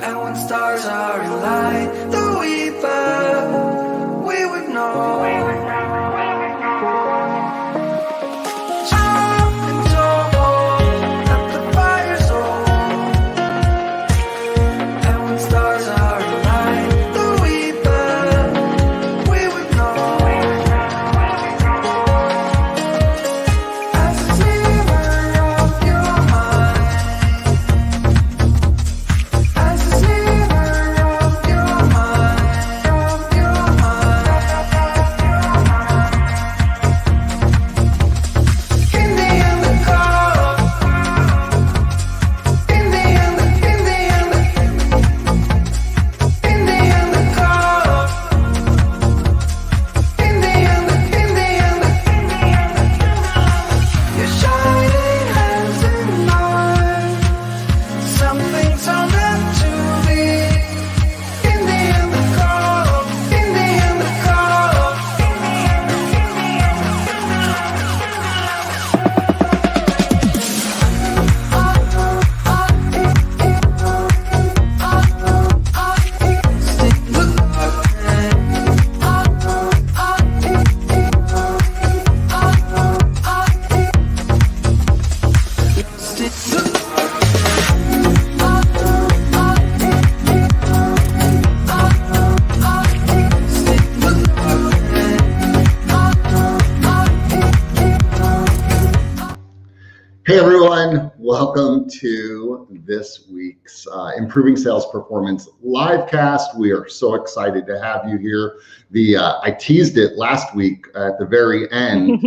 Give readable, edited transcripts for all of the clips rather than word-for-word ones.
And when stars are in light, though we burn, we would know. Hey everyone, welcome to this week's Improving Sales Performance livecast. We are so excited to have you here. I teased it last week at the very end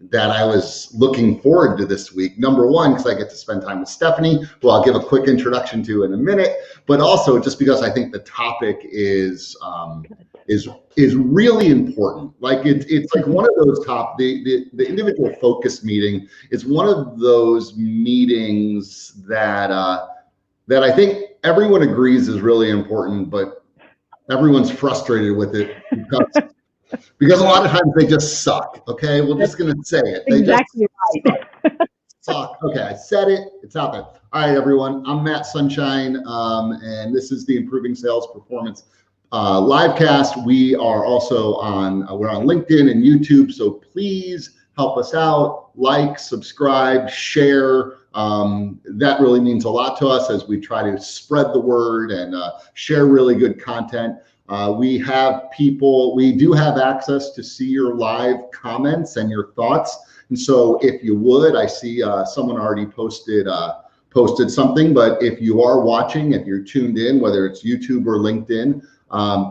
that I was looking forward to this week. Number one, because I get to spend time with Stephanie, who I'll give a quick introduction to in a minute, but also just because I think the topic is really important. Like it's like one of those the individual focus meeting is one of those meetings that that I think everyone agrees is really important, but everyone's frustrated with it because a lot of times they just suck. Okay, we're just gonna say it. They exactly just suck. Okay, I said it. It's out there. All right, everyone. I'm Matt Sunshine, and this is the Improving Sales Performance livecast. We are also we're on LinkedIn and YouTube, so please help us out, like, subscribe, share. That really means a lot to us as we try to spread the word and share really good content. We do have access to see your live comments and your thoughts. And so if you would, I see someone already posted something, but if you are watching, if you're tuned in, whether it's YouTube or LinkedIn,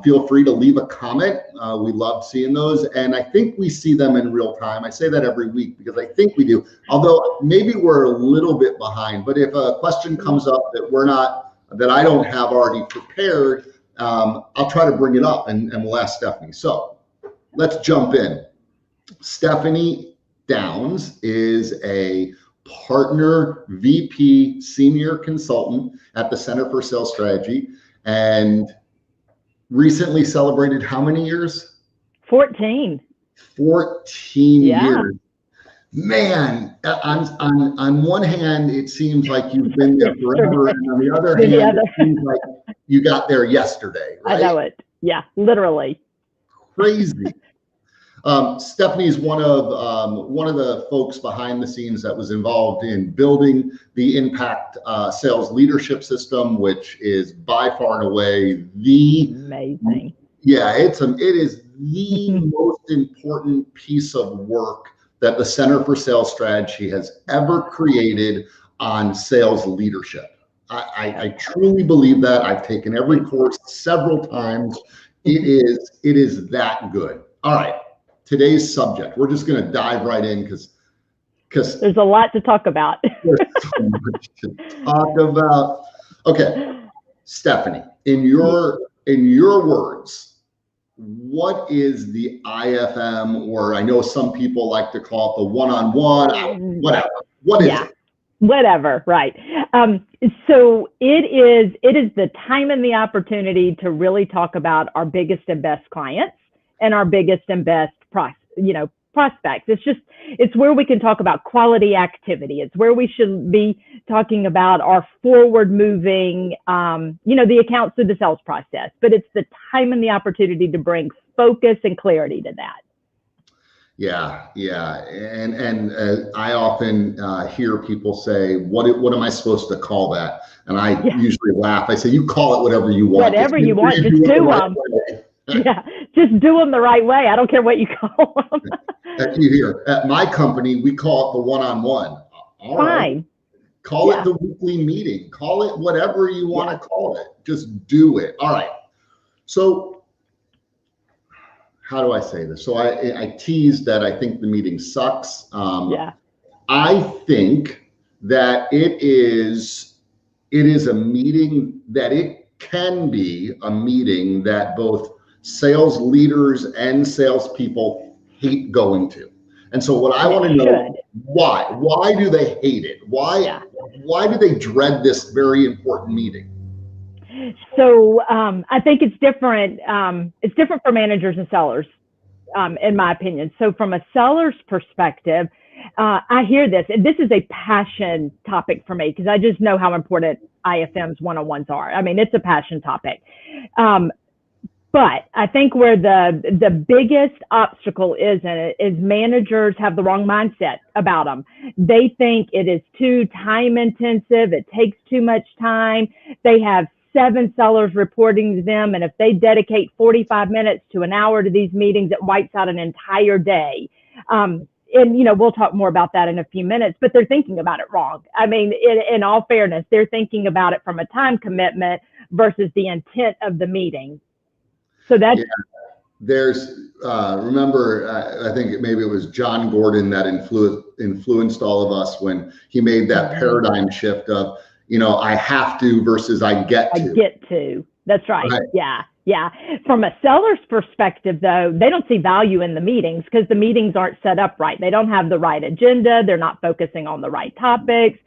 feel free to leave a comment. We love seeing those. And I think we see them in real time. I say that every week because I think we do, although maybe we're a little bit behind. But if a question comes up that I don't have already prepared, I'll try to bring it up and we'll ask Stephanie. So let's jump in. Stephanie Downs is a partner VP senior consultant at the Center for Sales Strategy and recently celebrated how many years? 14. 14 years. Man, on one hand, it seems like you've been there forever, and on the other hand, it seems like you got there yesterday, right? I know it. Yeah, literally. Crazy. Stephanie's one of the folks behind the scenes that was involved in building the Impact Sales Leadership System, which is by far and away the amazing. Yeah, it is the most important piece of work that the Center for Sales Strategy has ever created on sales leadership. I truly believe that. I've taken every course several times. It is that good. All right. Today's subject, we're just going to dive right in because there's a lot to talk about. There's so much to talk about. Okay, Stephanie, in your words, what is the IFM, or I know some people like to call it the one-on-one, whatever. What is it? Whatever, right. So it is the time and the opportunity to really talk about our biggest and best clients and our biggest and best prospects. It's where we can talk about quality activity. It's where we should be talking about our forward moving, the accounts through the sales process, but it's the time and the opportunity to bring focus and clarity to that. Yeah, and I often hear people say, "What am I supposed to call that?" And I usually laugh. I say, "You call it whatever you want. Whatever you want, just do them. Yeah, just do them the right way. I don't care what you call them." You hear at my company, we call it the one-on-one. All right, call it the weekly meeting. Call it whatever you want to call it. Just do it. All right. So, how do I say this? So I teased that I think the meeting sucks. I think that it is a meeting that it can be a meeting that both sales leaders and salespeople hate going to. And so what I want to know, why do they hate it? Why do they dread this very important meeting? So I think it's different. It's different for managers and sellers, in my opinion. So from a seller's perspective, I hear this, and this is a passion topic for me because I just know how important IFM's one-on-ones are. I mean, it's a passion topic. But I think where the biggest obstacle is in it is managers have the wrong mindset about them. They think it is too time intensive. It takes too much time. They have 7 sellers reporting to them. And if they dedicate 45 minutes to an hour to these meetings, it wipes out an entire day. And, we'll talk more about that in a few minutes, but they're thinking about it wrong. I mean, in all fairness, they're thinking about it from a time commitment versus the intent of the meeting. So that's there's remember, I think maybe it was John Gordon that influenced all of us when he made that paradigm shift of, I have to versus I get to. I get to. That's right. Yeah. From a seller's perspective, though, they don't see value in the meetings because the meetings aren't set up right. They don't have the right agenda. They're not focusing on the right topics.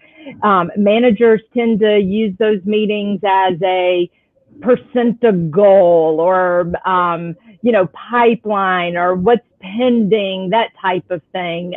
Managers tend to use those meetings as a percent of goal or, pipeline or what's pending, that type of thing.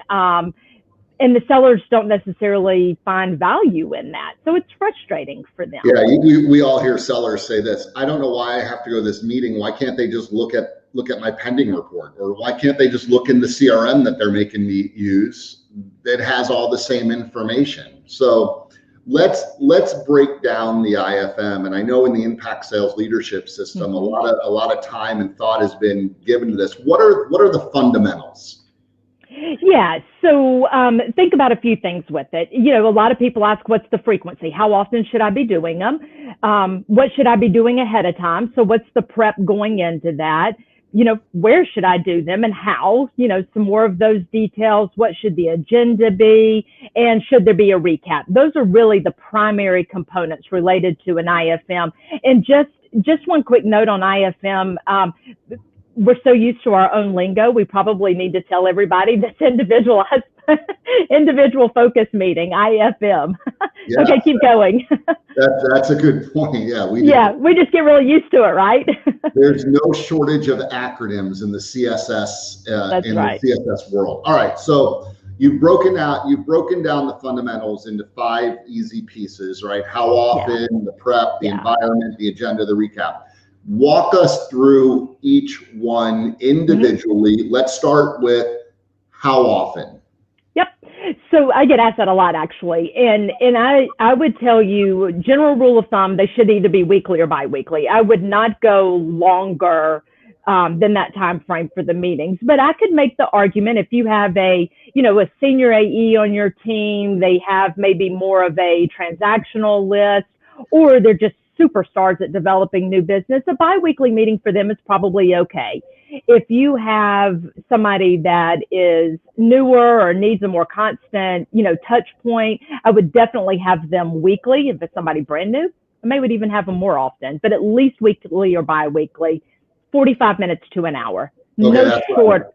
And the sellers don't necessarily find value in that. So it's frustrating for them. Yeah, we all hear sellers say this. I don't know why I have to go to this meeting. Why can't they just look at my pending report? Or why can't they just look in the CRM that they're making me use that has all the same information? So let's break down the IFM. And I know in the impact sales leadership system, a lot of time and thought has been given to this. What are the fundamentals? Yeah, so think about a few things with it. A lot of people ask, what's the frequency? How often should I be doing them? What should I be doing ahead of time? So what's the prep going into that? Where should I do them and how? Some more of those details. What should the agenda be? And should there be a recap? Those are really the primary components related to an IFM. And just one quick note on IFM. We're so used to our own lingo, we probably need to tell everybody this individual focus meeting, IFM. Yeah. Okay, keep going. That's a good point. Yeah, we just get really used to it, right? There's no shortage of acronyms in the CSS the CSS world. All right, so you've broken down the fundamentals into 5 easy pieces, right? How often, the prep, the environment, the agenda, the recap. Walk us through each one individually. Let's start with how often. Yep. So I get asked that a lot, actually. And I would tell you, general rule of thumb, they should either be weekly or biweekly. I would not go longer than that time frame for the meetings. But I could make the argument if you have a senior AE on your team, they have maybe more of a transactional list, or they're just superstars at developing new business, a biweekly meeting for them is probably okay. If you have somebody that is newer or needs a more constant, touch point, I would definitely have them weekly. If it's somebody brand new, I may would even have them more often, but at least weekly or biweekly, 45 minutes to an hour. Okay, no short.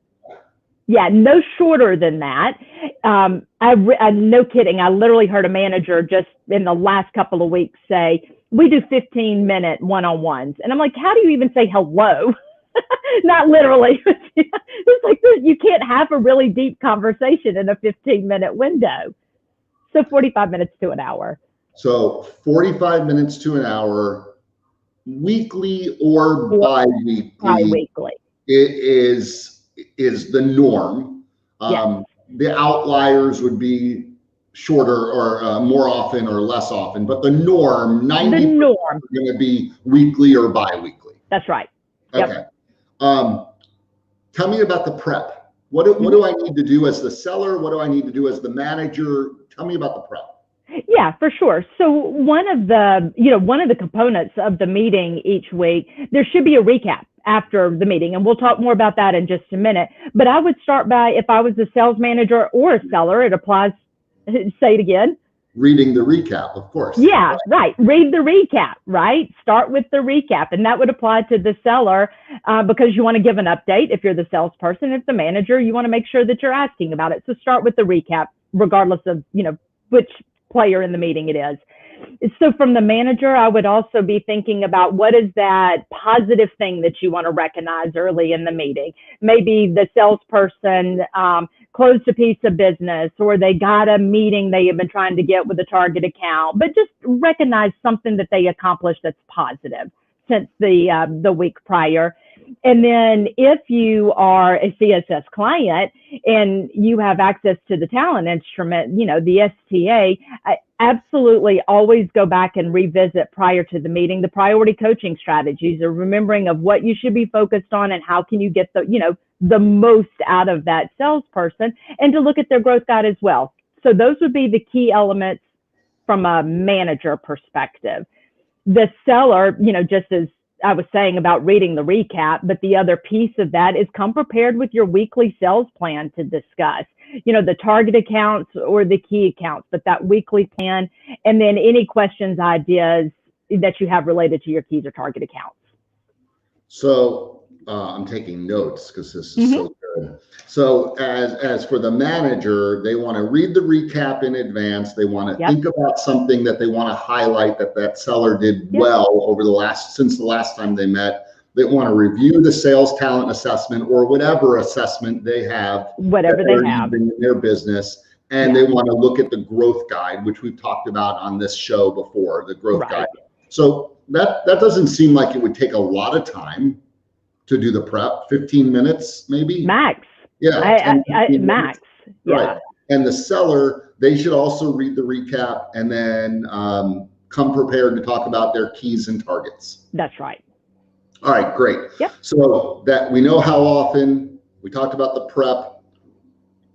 Yeah, no shorter than that. No kidding. I literally heard a manager just in the last couple of weeks say, we do 15-minute one-on-ones. And I'm like, how do you even say hello? Not literally. It's like you can't have a really deep conversation in a 15-minute window. So 45 minutes to an hour. So 45 minutes to an hour, weekly or bi-weekly. Bi-weekly. It is the norm. Yes. The outliers would be shorter or more often or less often, but the norm, 90% The norm is going to be weekly or bi-weekly. That's right. Okay. Tell me about the prep. What do I need to do as the seller? What do I need to do as the manager? Tell me about the prep. Yeah, for sure. So one of the components of the meeting each week, there should be a recap after the meeting, and we'll talk more about that in just a minute. But I would start by, if I was a sales manager or a seller, it applies. Say it again. Reading the recap, of course. Yeah, right. Read the recap, right? Start with the recap. And that would apply to the seller because you want to give an update if you're the salesperson. If the manager, you want to make sure that you're asking about it. So start with the recap, regardless of, which player in the meeting it is. So from the manager, I would also be thinking about what is that positive thing that you want to recognize early in the meeting. Maybe the salesperson closed a piece of business, or they got a meeting they have been trying to get with a target account, but just recognize something that they accomplished that's positive since the week prior. And then if you are a CSS client and you have access to the talent instrument, the STA, I absolutely always go back and revisit prior to the meeting the priority coaching strategies, or remembering of what you should be focused on and how can you get the most out of that salesperson, and to look at their growth guide as well. So those would be the key elements from a manager perspective. The seller, just as I was saying about reading the recap, but the other piece of that is come prepared with your weekly sales plan to discuss, the target accounts or the key accounts, but that weekly plan, and then any questions, ideas that you have related to your keys or target accounts. So I'm taking notes because this is so good. So as for the manager, they want to read the recap in advance. They want to think about something that they want to highlight that seller did well over since the last time they met. They want to review the sales talent assessment or whatever assessment they have, in their business. And they want to look at the growth guide, which we've talked about on this show before, the growth guide. So that doesn't seem like it would take a lot of time to do the prep. 15 minutes, maybe? Max. Yeah. Max. Yeah. Right. And the seller, they should also read the recap and then come prepared to talk about their keys and targets. That's right. All right, great. Yep. So that we know how often, we talked about the prep.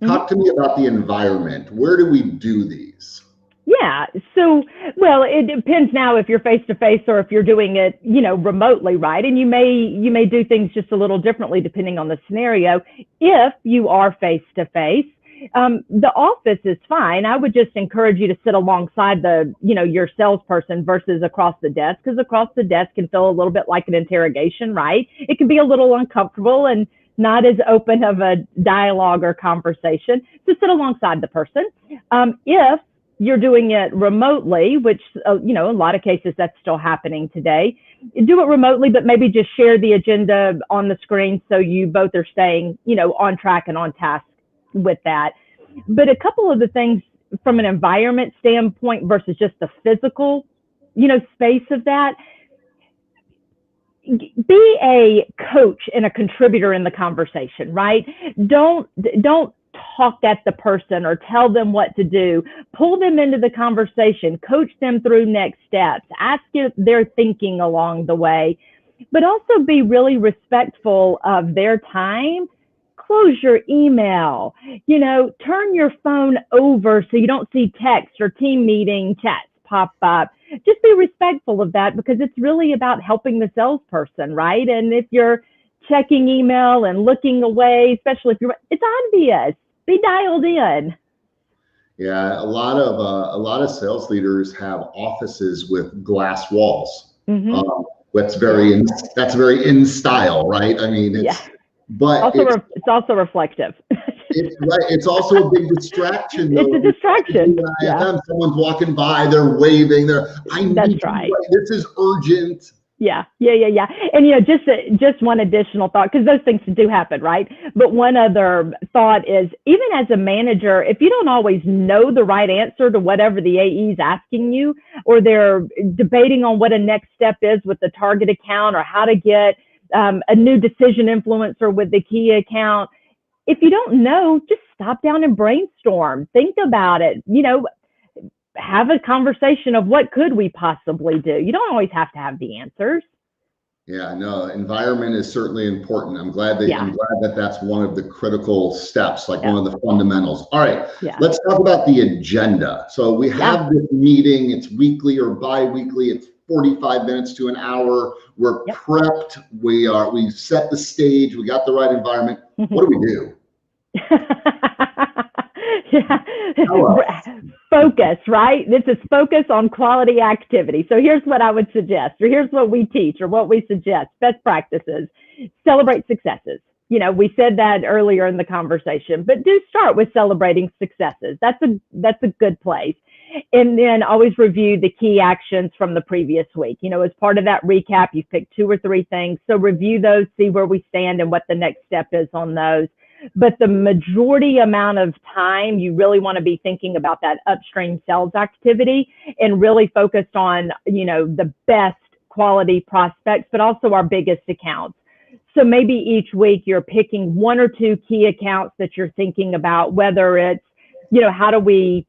Talk to me about the environment. Where do we do these? Yeah. So, well, it depends now if you're face to face or if you're doing it, remotely, right? And you may do things just a little differently depending on the scenario. If you are face to face, the office is fine. I would just encourage you to sit alongside your salesperson versus across the desk, because across the desk can feel a little bit like an interrogation, right? It can be a little uncomfortable and not as open of a dialogue or conversation. So sit alongside the person. If you're doing it remotely, which, in a lot of cases that's still happening today, do it remotely, but maybe just share the agenda on the screen so you both are staying, on track and on task with that. But a couple of the things from an environment standpoint versus just the physical, space of that, be a coach and a contributor in the conversation, right? Don't talk at the person or tell them what to do. Pull them into the conversation, coach them through next steps, ask if they're thinking along the way, but also be really respectful of their time. Close your email, turn your phone over so you don't see text or team meeting chats pop up. Just be respectful of that, because it's really about helping the salesperson, right? And if you're checking email and looking away, especially if it's obvious, be dialed in. Yeah, a lot of sales leaders have offices with glass walls. That's very in style, right? I mean, but it's also reflective. It's also a big distraction. It's a distraction. IFM, someone's walking by, they're waving. I need That's right. This is urgent. Yeah. And just one additional thought, because those things do happen, right? But one other thought is, even as a manager, if you don't always know the right answer to whatever the AE is asking you, or they're debating on what a next step is with the target account, or how to get a new decision influencer with the key account, if you don't know, just stop down and brainstorm. Think about it. Have a conversation of what could we possibly do. You don't always have to have the answers. Yeah, no, environment is certainly important. I'm glad that that's one of the critical steps, like one of the fundamentals. All right, let's talk about the agenda. So we have this meeting, it's weekly or bi-weekly, it's 45 minutes to an hour. We're prepped, we set the stage, we got the right environment. What do we do? Focus, right? This is focus on quality activity. So here's what I would suggest, or here's what we teach, or what we suggest. Best practices: celebrate successes. We said that earlier in the conversation, but do start with celebrating successes. That's a good place. And then always review the key actions from the previous week. As part of that recap, you've picked 2 or 3 things. So review those, see where we stand and what the next step is on those. But the majority amount of time, you really want to be thinking about that upstream sales activity, and really focused on, the best quality prospects, but also our biggest accounts. So maybe each week you're picking 1 or 2 key accounts that you're thinking about, whether it's, how do we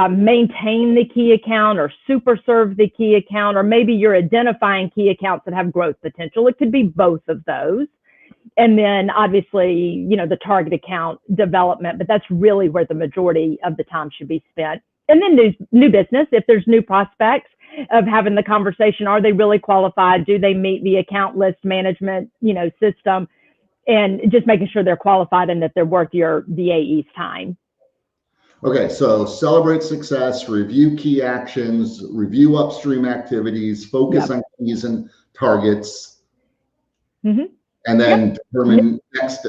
maintain the key account, or super serve the key account, or maybe you're identifying key accounts that have growth potential. It could be both of those. And then obviously, the target account development, but that's really where the majority of the time should be spent. And then new business, if there's new prospects, of having the conversation, are they really qualified? Do they meet the account list management, system? And just making sure they're qualified and that they're worth the AE's time. Okay, so celebrate success, review key actions, review upstream activities, focus on keys and targets. And then determine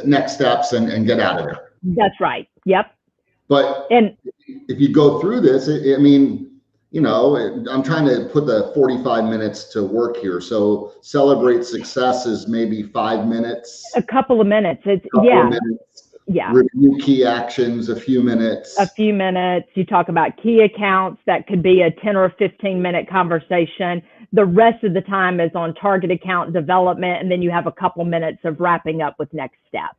next steps and get out of there. That's right. Yep. But if you go through this, I'm trying to put the 45 minutes to work here. So celebrate success is maybe 5 minutes. A couple of minutes. Review key actions, a few minutes. You talk about key accounts. That could be a 10 or 15-minute conversation. The rest of the time is on target account development, and then you have a couple minutes of wrapping up with next steps.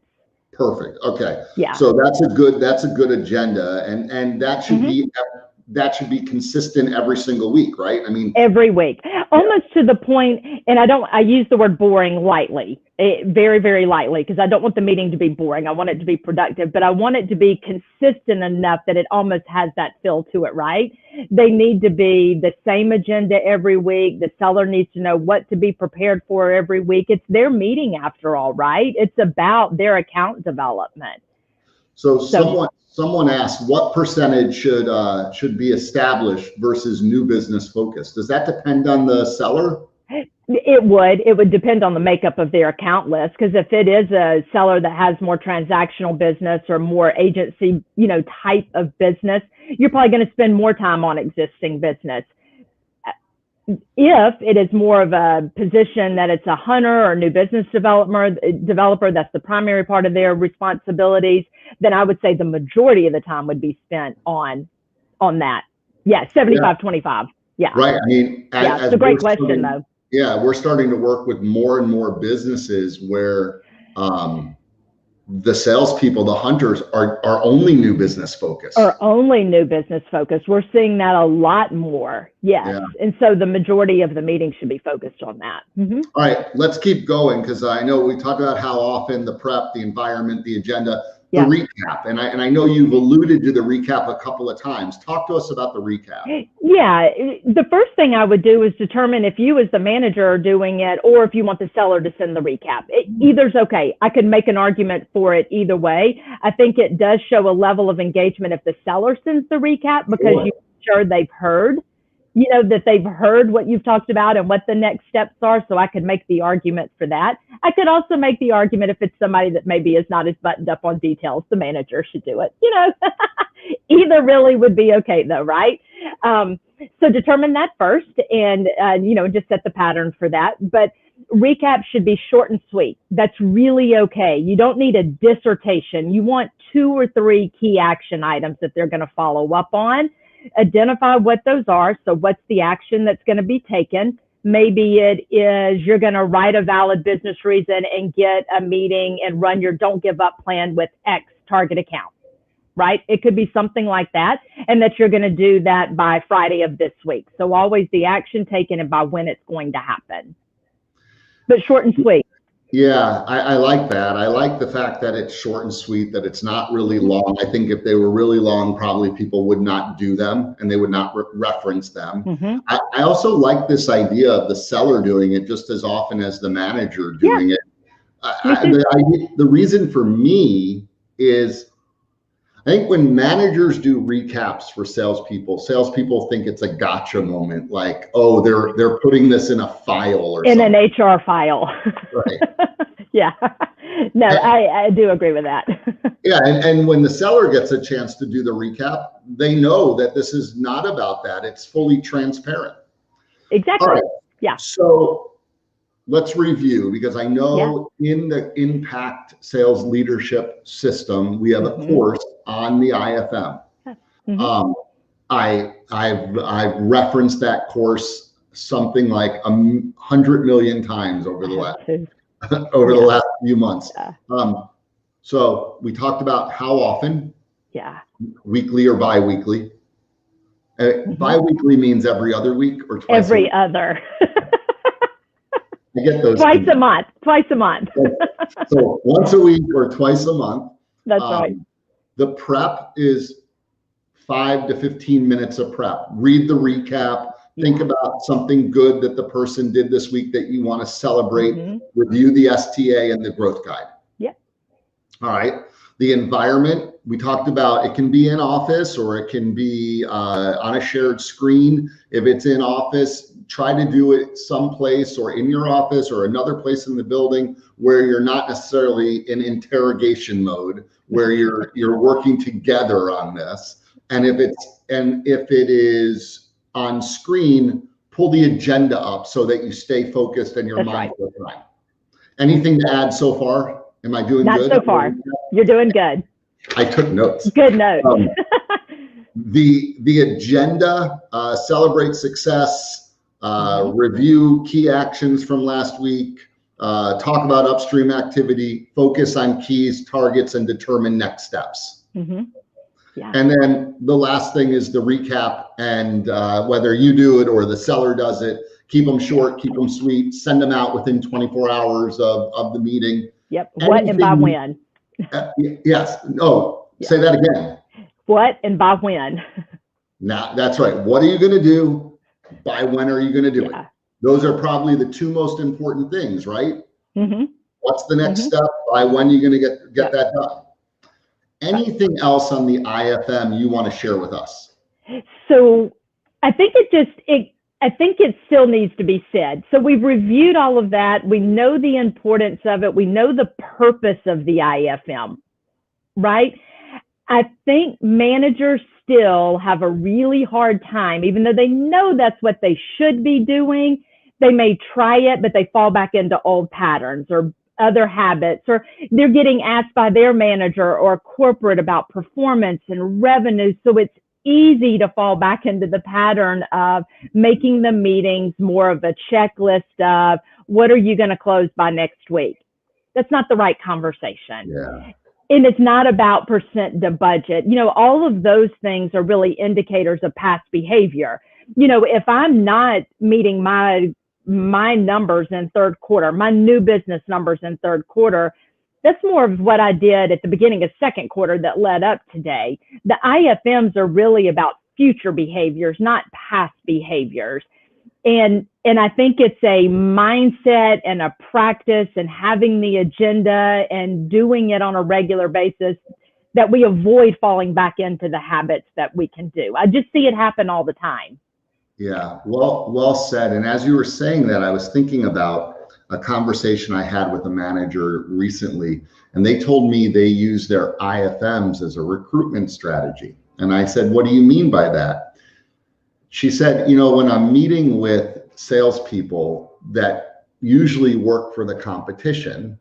Perfect. Okay. Yeah. So that's a good agenda, and that should be consistent every single week, right? Every week, almost to the point, and I use the word boring lightly, very, very lightly, because I don't want the meeting to be boring. I want it to be productive, but I want it to be consistent enough that it almost has that feel to it, right? They need to be the same agenda every week. The seller needs to know what to be prepared for every week. It's their meeting after all, right? It's about their account development. So someone asked, what percentage should be established versus new business focus? Does that depend on the seller? It would depend on the makeup of their account list, because if it is a seller that has more transactional business or more agency, type of business, you're probably going to spend more time on existing business. If it is more of a position that it's a hunter or new business developer, that's the primary part of their responsibilities, then I would say the majority of the time would be spent on that. Yeah, 75-25. Yeah. Right. It's a great question though. Yeah, we're starting to work with more and more businesses where the salespeople, the hunters, are only new business focused. We're seeing that a lot more. Yes. Yeah. And so the majority of the meeting should be focused on that. All right, let's keep going, because I know we talked about how often the prep, the environment, the agenda, the recap. And I know you've alluded to the recap a couple of times. Talk to us about the recap. Yeah, the first thing I would do is determine if you as the manager are doing it, or if you want the seller to send the recap. Either's okay. I could make an argument for it either way. I think it does show a level of engagement if the seller sends the recap, because you're sure they've heard, that they've heard what you've talked about and what the next steps are. So I could make the argument for that. I could also make the argument if it's somebody that maybe is not as buttoned up on details, the manager should do it, Either really would be okay though, right? So determine that first and, just set the pattern for that. But recap should be short and sweet. That's really okay. You don't need a dissertation. You want 2 or 3 key action items that they're going to follow up on. Identify what those are. So what's the action that's going to be taken? Maybe it is you're going to write a valid business reason and get a meeting and run your don't give up plan with X target account, right? It could be something like that, and that you're going to do that by Friday of this week. So always the action taken and by when it's going to happen, but short and sweet. Yeah, I like that. I like the fact that it's short and sweet, that it's not really long. I think if they were really long, probably people would not do them and they would not reference them. Mm-hmm. I also like this idea of the seller doing it just as often as the manager doing it. The reason for me is I think when managers do recaps for salespeople think it's a gotcha moment, like, oh, they're putting this in a file or in something. an HR file. Right. Yeah. No, I do agree with that. Yeah, and when the seller gets a chance to do the recap, they know that this is not about that. It's fully transparent. Exactly. All right. Yeah. So let's review, because I know in the Impact Sales Leadership System, we have a course on the IFM. Mm-hmm. I've referenced that course something like 100 million times over the last the last few months. Yeah. So we talked about how often. Yeah. Weekly or bi-weekly. Bi-weekly means every other week or twice. Every other. I get those. Twice a month. So once a week or twice a month. That's right. The prep is 5 to 15 minutes of prep. Read the recap. Think about something good that the person did this week that you want to celebrate. Review the STA and the growth guide. Yeah. All right. The environment, we talked about, it can be in office or it can be on a shared screen. If it's in office, try to do it someplace or in your office or another place in the building where you're not necessarily in interrogation mode, where you're working together on this. And if it is on screen, pull the agenda up so that you stay focused and your mind goes right. Anything to add so far? Am I doing good? Not so far. You're doing good. I took notes. Good notes. The agenda, celebrate success, review key actions from last week, talk about upstream activity, focus on keys, targets, and determine next steps. Yeah. And then the last thing is the recap, and whether you do it or the seller does it, keep them short, keep them sweet, send them out within 24 hours of the meeting. Yep. What and by when? Yes. Oh, say that again. What and by when? Now, that's right. What are you going to do? By when are you going to do it? Those are probably the 2 most important things, right? What's the next step? By when are you going to get that done? Anything else on the IFM you want to share with us? So I think it still needs to be said. So we've reviewed all of that. We know the importance of it. We know the purpose of the IFM, right? I think managers still have a really hard time, even though they know that's what they should be doing. They may try it, but they fall back into old patterns or other habits, or they're getting asked by their manager or corporate about performance and revenue. So it's easy to fall back into the pattern of making the meetings more of a checklist of what are you going to close by next week? That's not the right conversation. Yeah. And it's not about percent to budget. All of those things are really indicators of past behavior. If I'm not meeting my numbers in third quarter, my new business numbers in third quarter, that's more of what I did at the beginning of second quarter that led up today. The IFMs are really about future behaviors, not past behaviors. And I think it's a mindset and a practice and having the agenda and doing it on a regular basis that we avoid falling back into the habits that we can do. I just see it happen all the time. Yeah, well said. And as you were saying that, I was thinking about a conversation I had with a manager recently, and they told me they use their IFMs as a recruitment strategy. And I said, what do you mean by that? She said, when I'm meeting with salespeople that usually work for the competition,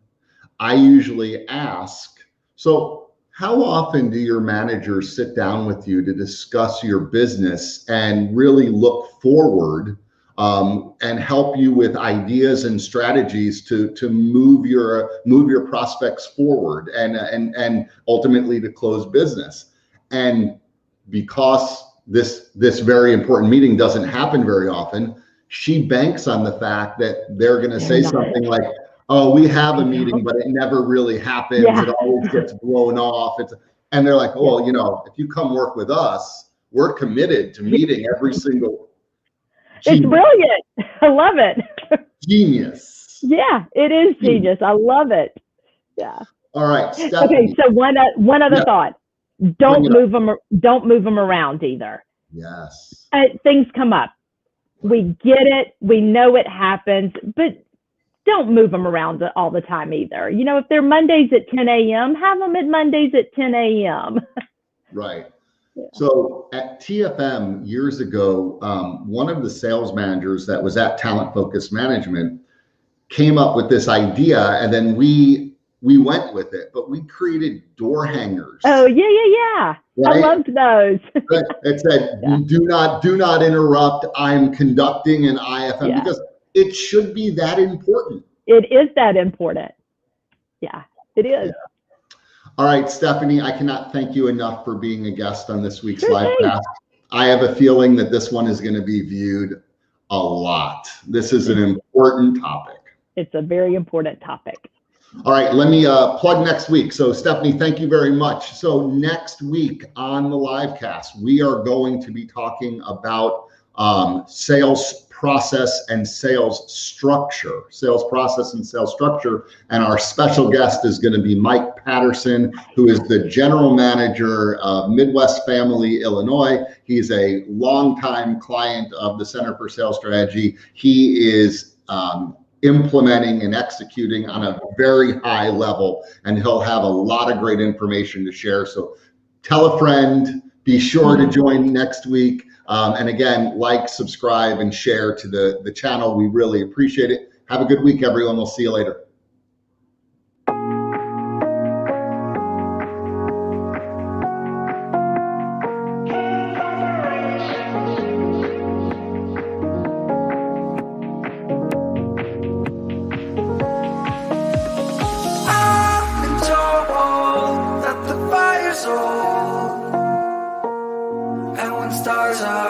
I usually ask, so how often do your managers sit down with you to discuss your business and really look forward and help you with ideas and strategies to move your prospects forward and ultimately to close business? And because this very important meeting doesn't happen very often, she banks on the fact that they're going to say something like, oh, we have a meeting, but it never really happens. Yeah. It always gets blown off. And they're like, well, if you come work with us, we're committed to meeting every single. It's brilliant. I love it. Genius. Yeah, it is genius. I love it. Yeah. All right, Stephanie. Okay, so one other thought. Don't move them around either. Yes. Things come up. We get it. We know it happens, but don't move them around all the time either. If they're Mondays at 10 a.m., have them at Mondays at 10 a.m. Right. Yeah. So at TFM years ago, one of the sales managers that was at Talent Focus Management came up with this idea, and then we went with it, but we created door hangers. Oh, yeah. Right? I loved those. It said, do not interrupt. I'm conducting an IFM, because it should be that important. It is that important. Yeah, it is. Yeah. All right, Stephanie, I cannot thank you enough for being a guest on this week's livecast. I have a feeling that this one is going to be viewed a lot. This is an important topic. It's a very important topic. All right, let me plug next week. So Stephanie, thank you very much. So next week on the livecast, we are going to be talking about sales process and sales structure, And our special guest is going to be Mike Patterson, who is the general manager of Midwest Family, Illinois. He's a longtime client of the Center for Sales Strategy. He is implementing and executing on a very high level, and he'll have a lot of great information to share. So tell a friend, be sure to join next week. And again, like, subscribe, and share to the channel. We really appreciate it. Have a good week, everyone. We'll see you later. I've been told that the fire's old, and when stars are